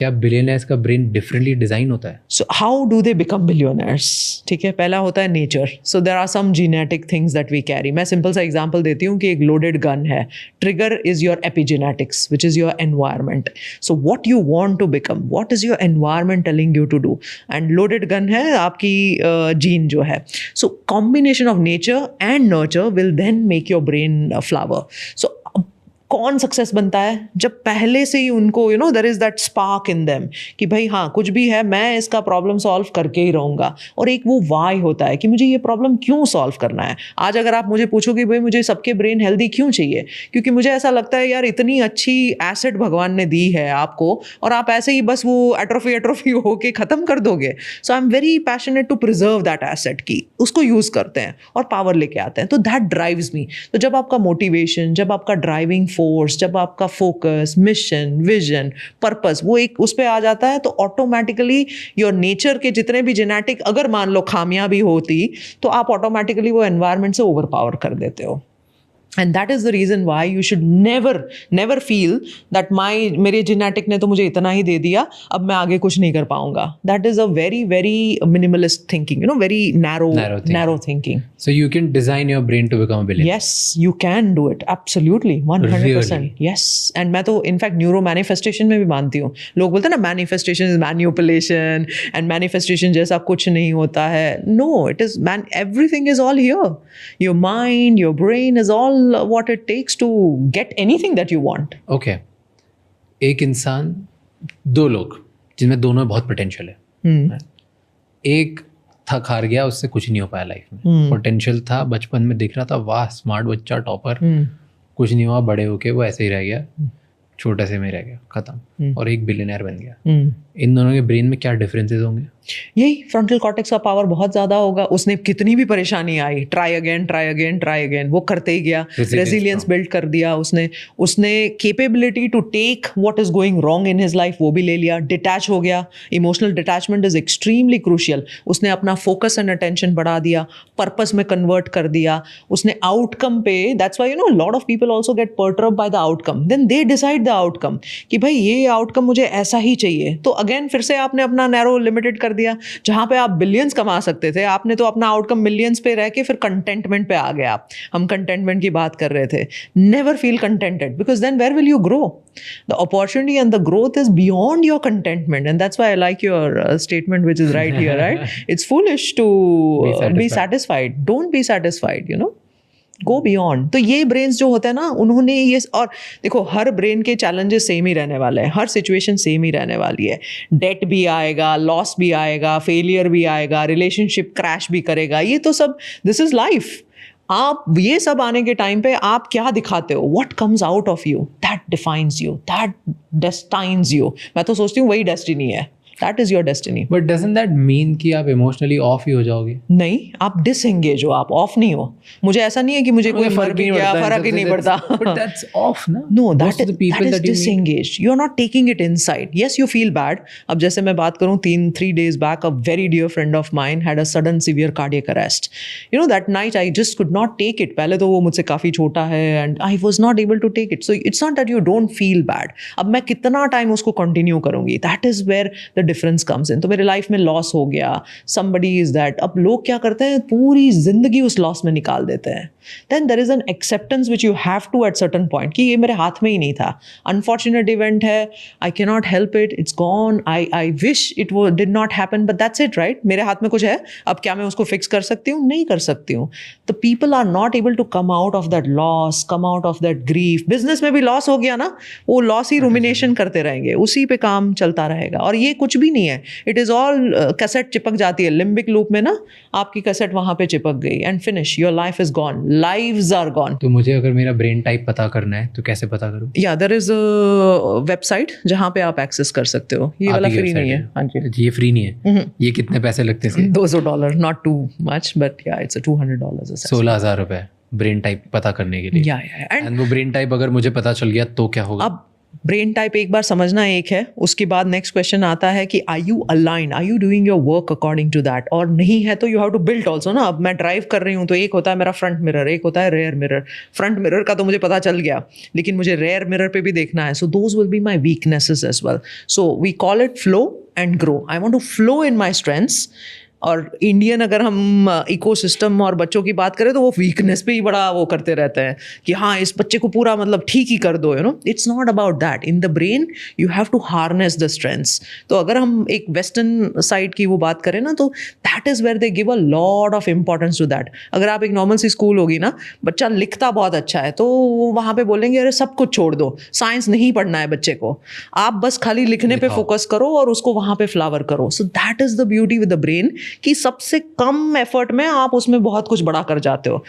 क्या बिलियनर्स का brain differently design होता है? So how do they become billionaires? ठीक है, पहला होता है nature. So there are some genetic things that we carry. मैं सिंपल सा एग्जांपल देती हूँ कि एक लोडेड गन है. Trigger is your epigenetics, which is your environment. So what you want to become, what is your environment telling you to do? And loaded gun है आपकी gene जो है. So combination of nature and nurture will then make your brain flower. So कौन success बनता है जब पहले से ही उनको there is that spark in them कि भाई हाँ कुछ भी है मैं इसका प्रॉब्लम सॉल्व करके ही रहूँगा. और एक वो वाई होता है कि मुझे ये प्रॉब्लम क्यों सॉल्व करना है. आज अगर आप मुझे पूछोगे भाई मुझे सबके ब्रेन हेल्दी क्यों चाहिए, क्योंकि मुझे ऐसा लगता है यार इतनी अच्छी एसेट भगवान ने दी है आपको और आप ऐसे ही बस वो एट्रोफी होके ख़त्म कर दोगे. So I am very passionate to preserve that asset की उसको यूज़ करते हैं और पावर लेके आते हैं. तो दैट ड्राइव्स मी. तो जब आपका मोटिवेशन, जब आपका ड्राइविंग फोर्स, जब आपका फोकस, मिशन, विजन, पर्पस वो एक उस पे आ जाता है तो ऑटोमेटिकली योर नेचर के जितने भी जेनेटिक अगर मान लो खामियां भी होती तो आप ऑटोमेटिकली वो एनवायरनमेंट से ओवर पावर कर देते हो. And that is the reason why you should never feel that मेरे genetic ने तो मुझे इतना ही दे दिया अब मैं आगे कुछ नहीं कर पाऊंगा. That is a very minimalist thinking, very narrow thinking. So you can design your brain to become a billionaire. Yes, you can do it. Absolutely, 100%. Really? Yes. And मैं तो in fact neuro manifestation में भी मानती हूँ. लोग बोलते हैं ना manifestation is manipulation and manifestation जैसा कुछ नहीं होता है. No, it is everything is all here. Your mind, your brain is all what it takes to get anything that you want. Okay. एक इंसान, दो लोग जिनमें दोनों में बहुत पोटेंशियल है. एक थक हार गया, उससे कुछ नहीं हो पाया लाइफ में. पोटेंशियल था, बचपन में दिख रहा था, वाह स्मार्ट बच्चा, टॉपर. कुछ नहीं हुआ, बड़े होके वो ऐसे ही रह गया, छोटा से में रह गया, खत्म. और एक बिलियनर बन गया. इन दोनों के ब्रेन में क्या डिफरेंसेस होंगे? यही फ्रंटल कॉर्टेक्स का पावर बहुत ज़्यादा होगा. उसने कितनी भी परेशानी आई, ट्राई अगेन वो करते ही गया. रेजिलियंस बिल्ड कर दिया उसने capability to take what is going wrong in his life वो भी ले लिया. डिटैच हो गया. Emotional detachment is extremely crucial. उसने अपना फोकस एंड अटेंशन बढ़ा दिया, पर्पस में कन्वर्ट कर दिया. उसने आउटकम पे, that's why lot of people also get perturbed by the outcome. Then they decide the outcome कि भाई ये आउटकम मुझे ऐसा ही चाहिए. तो अगेन फिर से आपने अपना नैरो लिमिटेड कर दिया. जहां पे आप बिलियंस कमा सकते थे आपने तो अपना आउटकम मिलियंस पे रह के फिर कंटेंटमेंट पे आ गया. हम कंटेंटमेंट की बात कर रहे थे. Never feel contented because then where will you grow. The opportunity and the growth is beyond your contentment. And that's why I like your statement which is right here, right? It's foolish to be satisfied. Don't be satisfied, go beyond. तो ये brains जो होते हैं ना उन्होंने ये, और देखो हर ब्रेन के चैलेंजेस सेम ही रहने वाले हैं, हर सिचुएशन सेम ही रहने वाली है. डेट भी आएगा, लॉस भी आएगा, फेलियर भी आएगा, रिलेशनशिप क्रैश भी करेगा. ये तो सब, दिस इज लाइफ. आप ये सब आने के टाइम पे आप क्या दिखाते हो, what comes out of you, that defines you, that destines you. मैं तो सोचती हूँ वही डेस्टिनी है. That is your destiny. But doesn't that mean कि आप इमोशनली ऑफ ही हो जाओगे? नहीं, आप डिसएंगेज हो, आप ऑफ नहीं हो. मुझे ऐसा नहीं है कि मुझे कोई फर्क ही नहीं पड़ता. But that's off, ना? No, that is disengaged. You are not taking it inside. Yes, you feel bad. अब जैसे मैं बात करूँ 3 days back, a very dear friend of mine had a sudden severe cardiac arrest. That night I just could not take it. पहले तो वो मुझसे काफ़ी छोटा है and I was not able to take it. So it's not that you don't feel bad. अब मैं कितना टाइम उसको कंटिन्यू करूँगी? That is where the difference comes in. तो मेरे लाइफ में लॉस हो गया, somebody is that. अब लोग क्या करते हैं, पूरी जिंदगी उस लॉस में निकाल देते हैं. Then there is an acceptance which you have to at certain point कि ये मेरे हाथ में ही नहीं था, unfortunate event है, I cannot help it, it's gone, I wish it did not happen, but that's it, right? मेरे हाथ में कुछ है, अब क्या मैं उसको फिक्स कर सकती हूँ? नहीं कर सकती हूँ. The people are not able to come out of that loss, come out of that grief. Business में भी लॉस हो गया ना, वो लॉस ही रुमिनेशन करते रहेंगे, उसी पे काम चलता रहेगा. और ये कुछ भी नहीं है, इट इज ऑल कैसेट चिपक जाती है लिम्बिक लूप में ना, आपकी कैसेट वहां पे चिपक गई and finish, your life is gone, lives are gone. तो मुझे अगर मेरा ब्रेन टाइप पता करना है तो कैसे पता करूं? या देयर इज अ वेबसाइट जहां पे आप एक्सेस कर सकते हो. ये वाला फ्री नहीं है. हाँ जी, ये फ्री नहीं है. ये कितने पैसे लगते हैं? $200, नॉट टू मच, बट या इट्स $200. 16,000 रुपए ब्रेन टाइप पता करने के लिए. या एंड वो ब्रेन टाइप अगर मुझे पता चल गया तो क्या होगा? अब ब्रेन टाइप एक बार समझना एक है, उसके बाद नेक्स्ट क्वेश्चन आता है कि are you aligned, are you doing your work according to that, और नहीं है तो you have to build also ना। अब मैं ड्राइव कर रही हूँ तो एक होता है मेरा फ्रंट मिरर, एक होता है रेयर मिरर। फ्रंट मिरर का तो मुझे पता चल गया, लेकिन मुझे रेयर मिरर पे भी देखना है। So those will be my weaknesses as well. So we call it flow and grow. I want to flow in my strengths. और इंडियन अगर हम इकोसिस्टम और बच्चों की बात करें तो वो वीकनेस पे ही बड़ा वो करते रहते हैं कि हाँ इस बच्चे को पूरा मतलब ठीक ही कर दो, you know. It's not about that. In the brain you have to harness the strengths. तो अगर हम एक वेस्टर्न साइड की वो बात करें ना, तो that is where they give a lot of importance to that. अगर आप एक नॉर्मल सी स्कूल होगी ना, बच्चा लिखता बहुत अच्छा है तो वहाँ पे बोलेंगे अरे सब कुछ छोड़ दो, साइंस नहीं पढ़ना है बच्चे को, आप बस खाली लिखने पे फोकस करो और उसको वहाँ पे फ्लावर करो। So that is the beauty with the brain कि सबसे कम एफर्ट में आप उसमें बहुत कुछ बड़ा कर जाते हो।